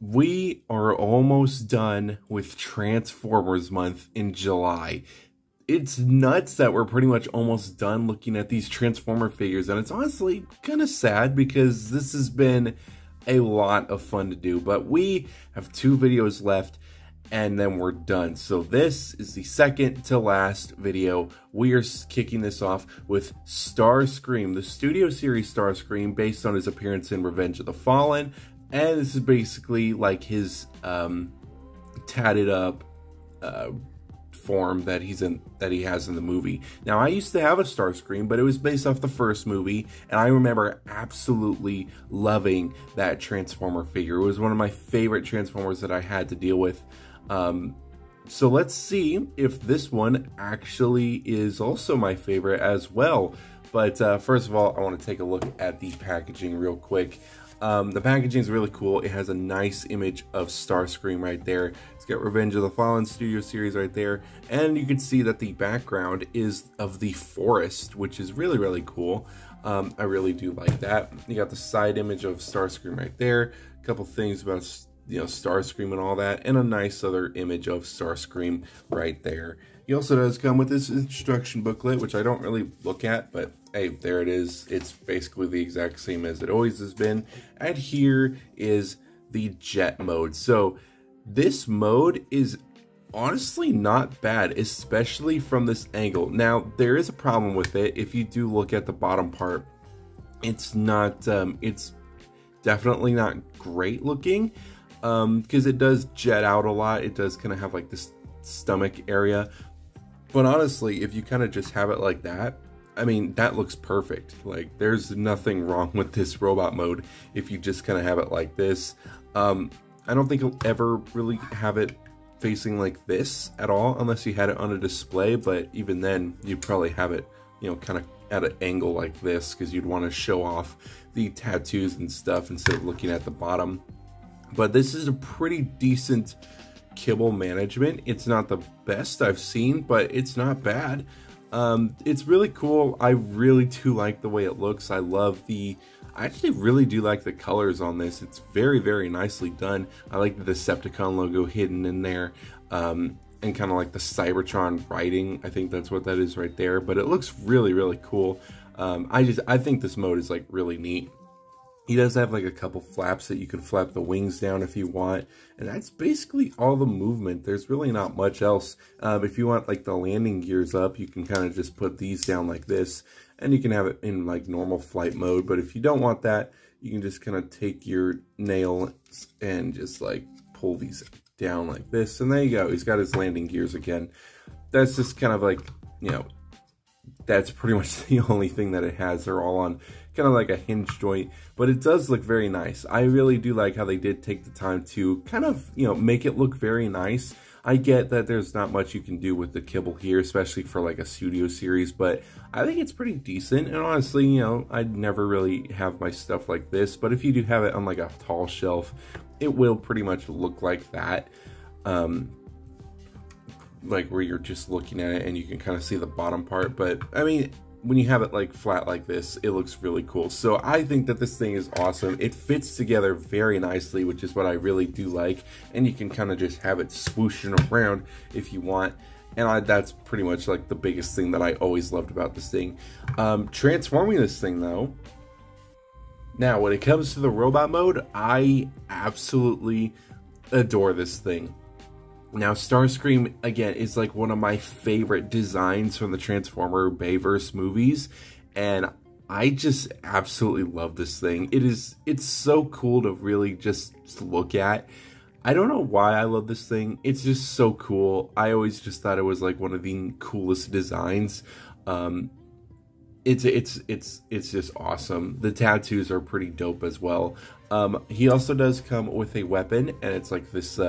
We are almost done with Transformers month in July. It's nuts that we're pretty much almost done looking at these Transformer figures, and it's honestly kind of sad because this has been a lot of fun to do, but we have 2 videos left and then we're done. So this is the second to last video. We are kicking this off with Starscream, the Studio Series Starscream, based on his appearance in Revenge of the Fallen. And this is basically like his tatted up form that he has in the movie. Now, I used to have a Starscream, but it was based off the first movie, and I remember absolutely loving that Transformer figure. It was one of my favorite Transformers that I had to deal with. So let's see if this one actually is also my favorite as well. But first of all, I want to take a look at the packaging real quick. The packaging is really cool. It has a nice image of Starscream right there. It's got Revenge of the Fallen Studio Series right there. And you can see that the background is of the forest, which is really, really cool. I really do like that. You got the side image of Starscream right there. A couple things about, you know, Starscream and all that. And a nice other image of Starscream right there. He also does come with this instruction booklet, which I don't really look at, but hey, there it is. It's basically the exact same as it always has been. And here is the jet mode. So this mode is honestly not bad, especially from this angle. Now, there is a problem with it. If you do look at the bottom part, it's not, it's definitely not great looking, because it does jet out a lot. It does kind of have like this stomach area. But honestly, if you kind of just have it like that, I mean, that looks perfect. Like, there's nothing wrong with this robot mode if you just kind of have it like this. I don't think you'll ever really have it facing like this at all unless you had it on a display, but even then, you'd probably have it, you know, kind of at an angle like this because you'd want to show off the tattoos and stuff instead of looking at the bottom. But this is a pretty decent kibble management. It's not the best I've seen, but it's not bad. It's really cool. I really do like the way it looks. I actually really do like the colors on this. It's very, very nicely done. I like the Decepticon logo hidden in there, and kind of like the Cybertron writing. I think that's what that is right there, but it looks really, really cool. I think this mode is like really neat. He does have like a couple flaps that you can flap the wings down if you want, and that's basically all the movement. There's really not much else. If you want like the landing gears up, you can kind of just put these down like this, and you can have it in like normal flight mode. But if you don't want that, you can just kind of take your nail and just like pull these down like this, and there you go. He's got his landing gears again. That's just kind of like, you know, that's pretty much the only thing that it has. They're all on kind of like a hinge joint, but it does look very nice. I really do like how they did take the time to kind of, you know, make it look very nice. I get that there's not much you can do with the kibble here, especially for like a studio series, but I think it's pretty decent. And honestly, you know, I'd never really have my stuff like this, but if you do have it on like a tall shelf, it will pretty much look like that. Like where you're just looking at it and you can kind of see the bottom part. But I mean, when you have it like flat like this, it looks really cool. So I think that this thing is awesome. It fits together very nicely, which is what I really do like. And you can kind of just have it swooshing around if you want. And that's pretty much like the biggest thing that I always loved about this thing. Transforming this thing though. Now, when it comes to the robot mode, I absolutely adore this thing. Now, Starscream, again, is like one of my favorite designs from the Transformer Bayverse movies, and I just absolutely love this thing. It's so cool to really just look at. I don't know why I love this thing. It's just so cool. I always just thought it was like one of the coolest designs. It's just awesome. The tattoos are pretty dope as well. He also does come with a weapon, and it's like this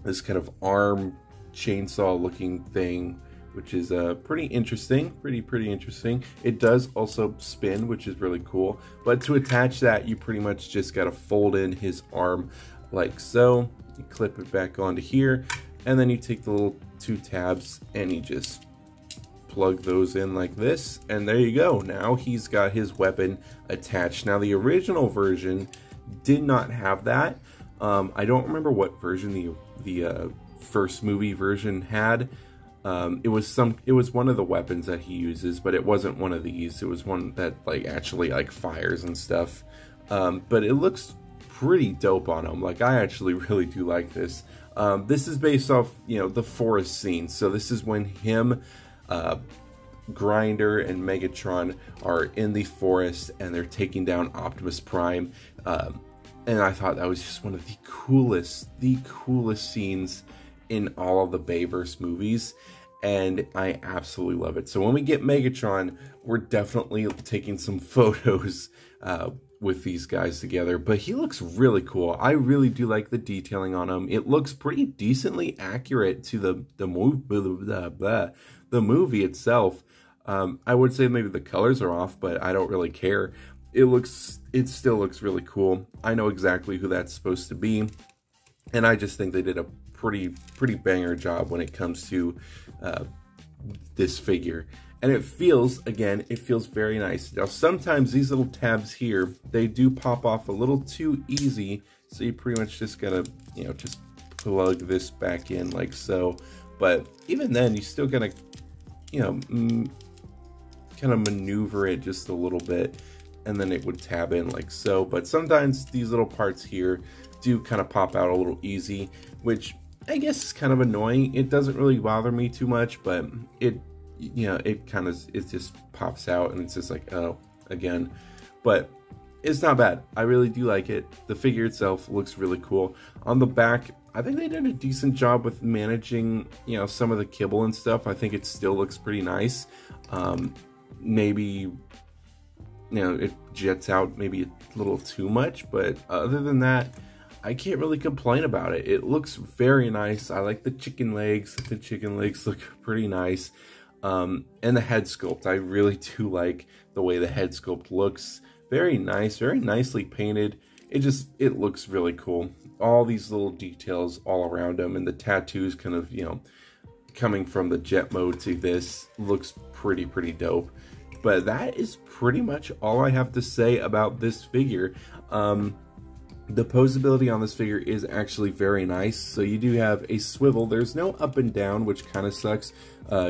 this kind of arm chainsaw looking thing, which is pretty interesting, pretty interesting. It does also spin, which is really cool. But to attach that, you pretty much just gotta fold in his arm like so. You clip it back onto here, and then you take the little 2 tabs and you just plug those in like this, and there you go. Now he's got his weapon attached. Now the original version did not have that. I don't remember what version the first movie version had. It was one of the weapons that he uses, but it wasn't one of these. It was one that like actually like fires and stuff. But it looks pretty dope on him. Like, I actually really do like this. This is based off, you know, the forest scene. So this is when him, Grinder and Megatron are in the forest and they're taking down Optimus Prime. And I thought that was just one of the coolest scenes in all of the Bayverse movies. And I absolutely love it. So when we get Megatron, we're definitely taking some photos with these guys together. But he looks really cool. I really do like the detailing on him. It looks pretty decently accurate to the movie itself. I would say maybe the colors are off, but I don't really care. It still looks really cool. I know exactly who that's supposed to be, and I just think they did a pretty banger job when it comes to this figure. And it feels very nice. Now, sometimes these little tabs here, they do pop off a little too easy, so you pretty much just gotta, you know, just plug this back in like so. But even then, you still gotta, you know, kind of maneuver it just a little bit, and then it would tab in like so. But sometimes these little parts here do kind of pop out a little easy, which I guess is kind of annoying. It doesn't really bother me too much, but it, you know, it just pops out and it's just like, oh, again. But it's not bad. I really do like it. The figure itself looks really cool. On the back, I think they did a decent job with managing, you know, some of the kibble and stuff. I think it still looks pretty nice. Maybe, you know, it jets out maybe a little too much, but other than that, I can't really complain about it. It looks very nice. I like the chicken legs. The chicken legs look pretty nice. And the head sculpt, I really do like the way the head sculpt looks. Very nice, very nicely painted. It looks really cool. All these little details all around him, and the tattoos kind of, you know, coming from the jet mode to this looks pretty dope. But that is pretty much all I have to say about this figure. The posability on this figure is actually very nice. So you do have a swivel. There's no up and down, which kind of sucks.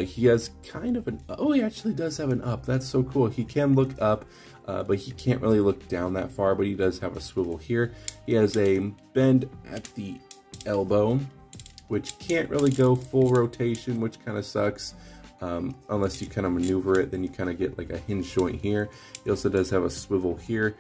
He has kind of an, oh, he actually does have an up. That's so cool. He can look up, but he can't really look down that far, but he does have a swivel here. He has a bend at the elbow, which can't really go full rotation, which kind of sucks. Unless you kind of maneuver it, then you kind of get like a hinge joint here. He also does have a swivel here.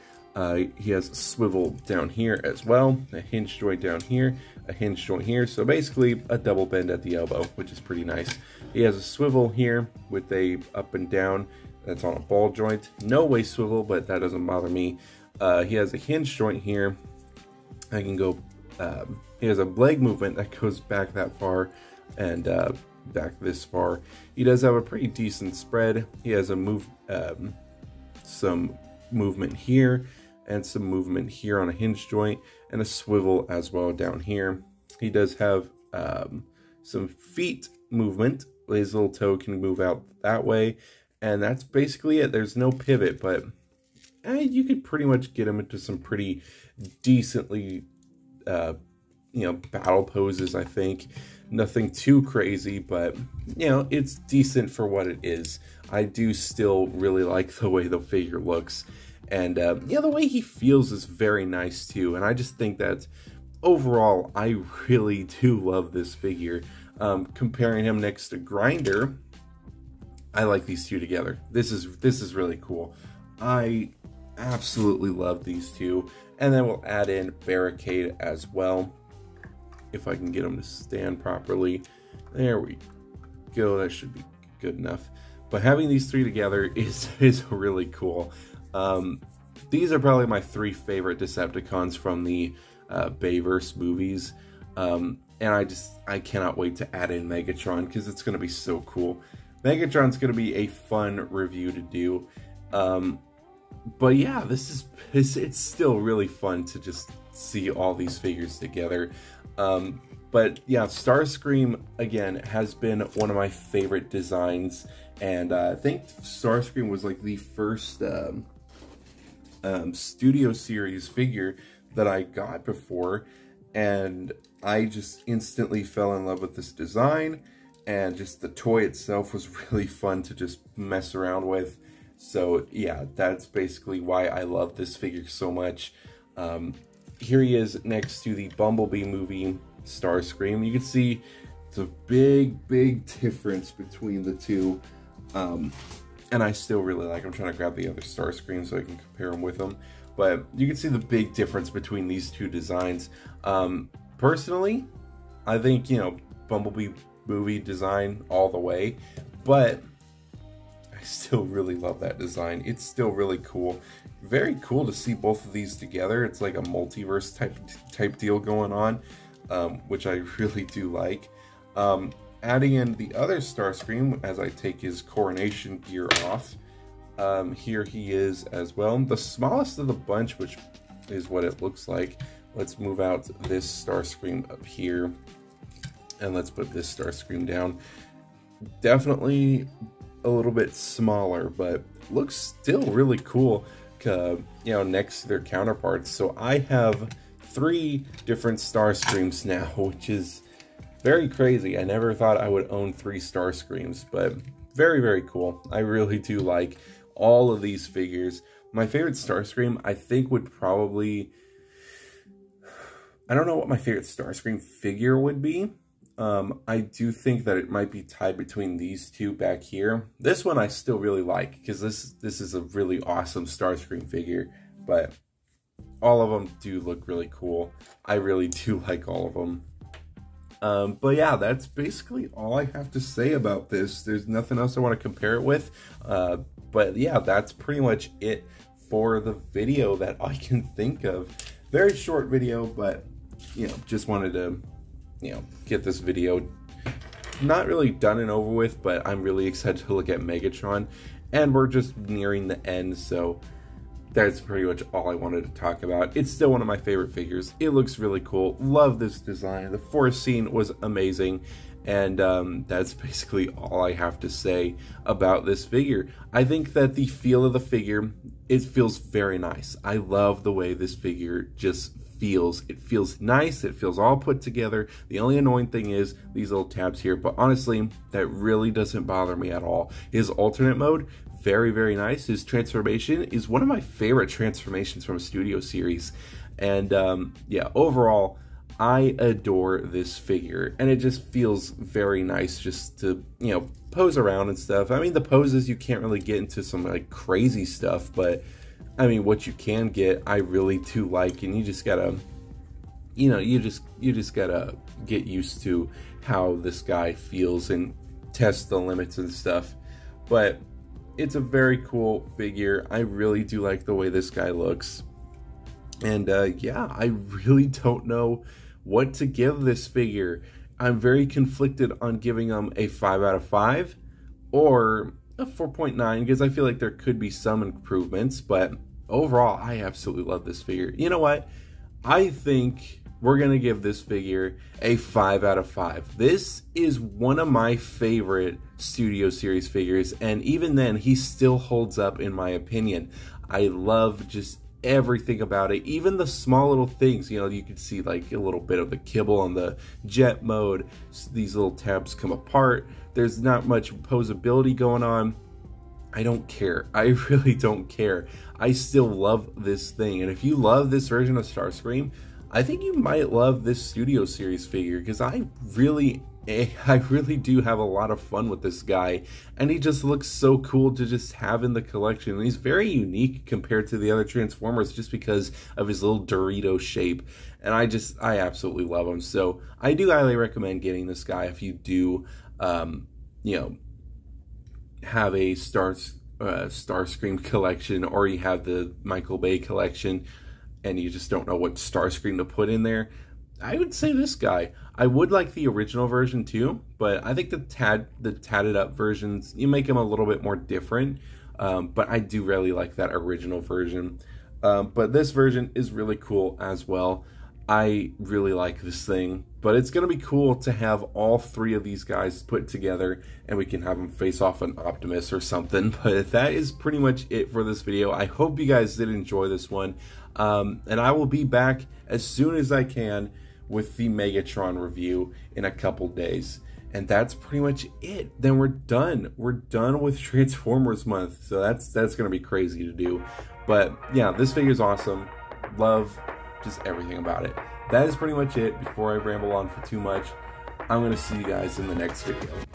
He has a swivel down here as well, a hinge joint down here, a hinge joint here. So basically a double bend at the elbow, which is pretty nice. He has a swivel here with a up and down that's on a ball joint. No waist swivel, but that doesn't bother me. He has a hinge joint here. I can go, he has a leg movement that goes back that far and back this far. He does have a pretty decent spread. He has a some movement here and some movement here on a hinge joint, and a swivel as well down here. He does have some feet movement. His little toe can move out that way, and that's basically it. There's no pivot, but you could pretty much get him into some pretty decently you know, battle poses, I think. Nothing too crazy, but, you know, it's decent for what it is. I do still really like the way the figure looks. And, yeah, the way he feels is very nice, too. And I just think that, overall, I really do love this figure. Comparing him next to Grinder, I like these two together. This is really cool. I absolutely love these two. And then we'll add in Barricade as well, if I can get him to stand properly. There we go. That should be good enough. But having these three together is really cool. These are probably my three favorite Decepticons from the Bayverse movies. And I cannot wait to add in Megatron, because it's going to be so cool. Megatron's going to be a fun review to do. But yeah, it's still really fun to just see all these figures together. But yeah, Starscream, again, has been one of my favorite designs. And I think Starscream was like the first Studio Series figure that I got before. and I just instantly fell in love with this design, and just the toy itself was really fun to just mess around with. So yeah, that's basically why I love this figure so much. Here he is next to the Bumblebee movie Starscream. You can see it's a big difference between the two. And I still really like, I'm trying to grab the other Starscream so I can compare them with them. But you can see the big difference between these two designs. Personally, I think, you know, Bumblebee movie design all the way. But I still really love that design. It's still really cool. Very cool to see both of these together. It's like a multiverse type deal going on, which I really do like. Adding in the other Starscream as I take his coronation gear off. Here he is as well. The smallest of the bunch, which is what it looks like. Let's move out this Starscream up here. And let's put this Starscream down. Definitely a little bit smaller, but looks still really cool, you know, next to their counterparts. So I have 3 different Starscreams now, which is very crazy. I never thought I would own 3 Starscreams, but very cool. I really do like all of these figures. My favorite Starscream, I think, would probably... I don't know what my favorite Starscream figure would be. I do think that it might be tied between these two back here. This one I still really like, because this is a really awesome Starscream figure, but all of them do look really cool. I really do like all of them. But yeah, that's basically all I have to say about this. There's nothing else I want to compare it with. But yeah, that's pretty much it for the video that I can think of. Very short video, but, you know, just wanted to, you know, get this video not really done and over with, but I'm really excited to look at Megatron, and we're just nearing the end, so that's pretty much all I wanted to talk about. It's still one of my favorite figures. It looks really cool. Love this design. The forest scene was amazing, and that's basically all I have to say about this figure. I think that the feel of the figure, it feels very nice. I love the way this figure just feels. It feels nice. It feels all put together. The only annoying thing is these little tabs here, but honestly, that really doesn't bother me at all. His alternate mode, very nice. His transformation is one of my favorite transformations from a Studio Series. And yeah, overall, I adore this figure, and it just feels very nice just to, you know, pose around and stuff. I mean, the poses, you can't really get into some like crazy stuff, but I mean, what you can get, I really do like, and you just gotta, you know, you just gotta get used to how this guy feels and test the limits and stuff. But it's a very cool figure. I really do like the way this guy looks. And yeah, I really don't know what to give this figure. I'm very conflicted on giving him a 5 out of 5 or a 4.9, because I feel like there could be some improvements, but overall, I absolutely love this figure. You know what? I think we're going to give this figure a 5 out of 5. This is one of my favorite Studio Series figures, and even then, he still holds up in my opinion. I love just everything about it, even the small little things. You know, you can see like a little bit of the kibble on the jet mode. These little tabs come apart. There's not much posability going on. I don't care. I really don't care. I still love this thing. And if you love this version of Starscream, I think you might love this Studio Series figure, because I really do have a lot of fun with this guy, and he just looks so cool to just have in the collection. And he's very unique compared to the other Transformers just because of his little Dorito shape, and I absolutely love him. So I do highly recommend getting this guy if you do, you know, have a Starscream collection, or you have the Michael Bay collection and you just don't know what Starscream to put in there. I would say this guy. I would like the original version too, but I think the tatted up versions, you make them a little bit more different, but I do really like that original version. But this version is really cool as well. I really like this thing, but it's going to be cool to have all 3 of these guys put together, and we can have them face off an Optimus or something. But that is pretty much it for this video. I hope you guys did enjoy this one, and I will be back as soon as I can with the Megatron review in a couple days. And that's pretty much it. Then we're done. We're done with Transformers month. So that's going to be crazy to do. But yeah, this figure is awesome. Love just everything about it. That is pretty much it. Before I ramble on for too much, I'm going to see you guys in the next video.